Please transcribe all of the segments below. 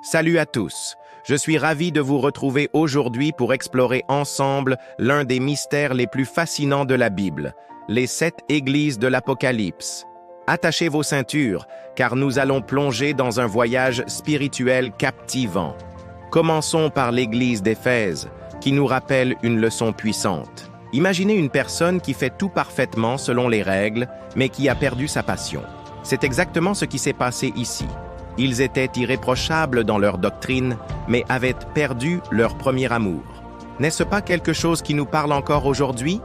Salut à tous, je suis ravi de vous retrouver aujourd'hui pour explorer ensemble l'un des mystères les plus fascinants de la Bible, les 7 églises de l'Apocalypse. Attachez vos ceintures, car nous allons plonger dans un voyage spirituel captivant. Commençons par l'église d'Éphèse, qui nous rappelle une leçon puissante. Imaginez une personne qui fait tout parfaitement selon les règles, mais qui a perdu sa passion. C'est exactement ce qui s'est passé ici. Ils étaient irréprochables dans leur doctrine, mais avaient perdu leur premier amour. N'est-ce pas quelque chose qui nous parle encore aujourd'hui?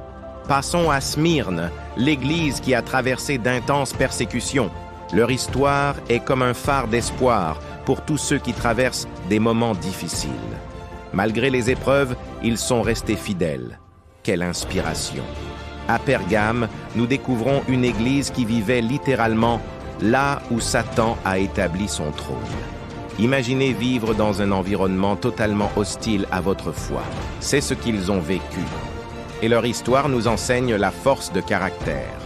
Passons à Smyrne, l'église qui a traversé d'intenses persécutions. Leur histoire est comme un phare d'espoir pour tous ceux qui traversent des moments difficiles. Malgré les épreuves, ils sont restés fidèles. Quelle inspiration! À Pergame, nous découvrons une église qui vivait littéralement là où Satan a établi son trône. Imaginez vivre dans un environnement totalement hostile à votre foi. C'est ce qu'ils ont vécu. Et leur histoire nous enseigne la force de caractère.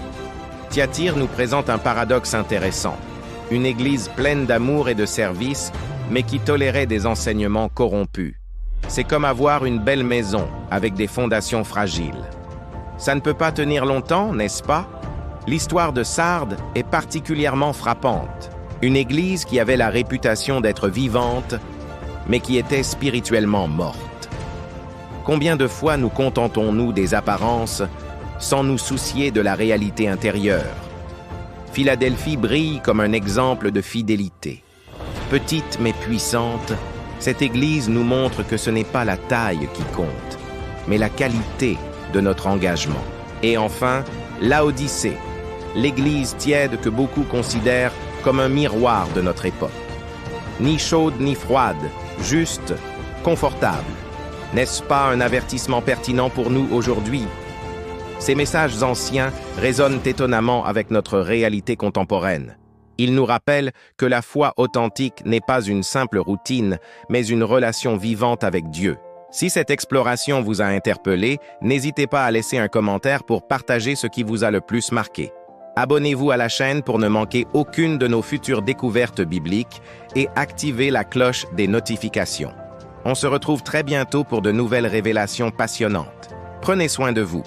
Thyatire nous présente un paradoxe intéressant. Une église pleine d'amour et de service, mais qui tolérait des enseignements corrompus. C'est comme avoir une belle maison avec des fondations fragiles. Ça ne peut pas tenir longtemps, n'est-ce pas? L'histoire de Sardes est particulièrement frappante. Une église qui avait la réputation d'être vivante, mais qui était spirituellement morte. Combien de fois nous contentons-nous des apparences sans nous soucier de la réalité intérieure? Philadelphie brille comme un exemple de fidélité. Petite mais puissante, cette église nous montre que ce n'est pas la taille qui compte, mais la qualité de notre engagement. Et enfin, Laodicée, l'église tiède que beaucoup considèrent comme un miroir de notre époque. Ni chaude ni froide, juste, confortable. N'est-ce pas un avertissement pertinent pour nous aujourd'hui? Ces messages anciens résonnent étonnamment avec notre réalité contemporaine. Ils nous rappellent que la foi authentique n'est pas une simple routine, mais une relation vivante avec Dieu. Si cette exploration vous a interpellé, n'hésitez pas à laisser un commentaire pour partager ce qui vous a le plus marqué. Abonnez-vous à la chaîne pour ne manquer aucune de nos futures découvertes bibliques et activez la cloche des notifications. On se retrouve très bientôt pour de nouvelles révélations passionnantes. Prenez soin de vous.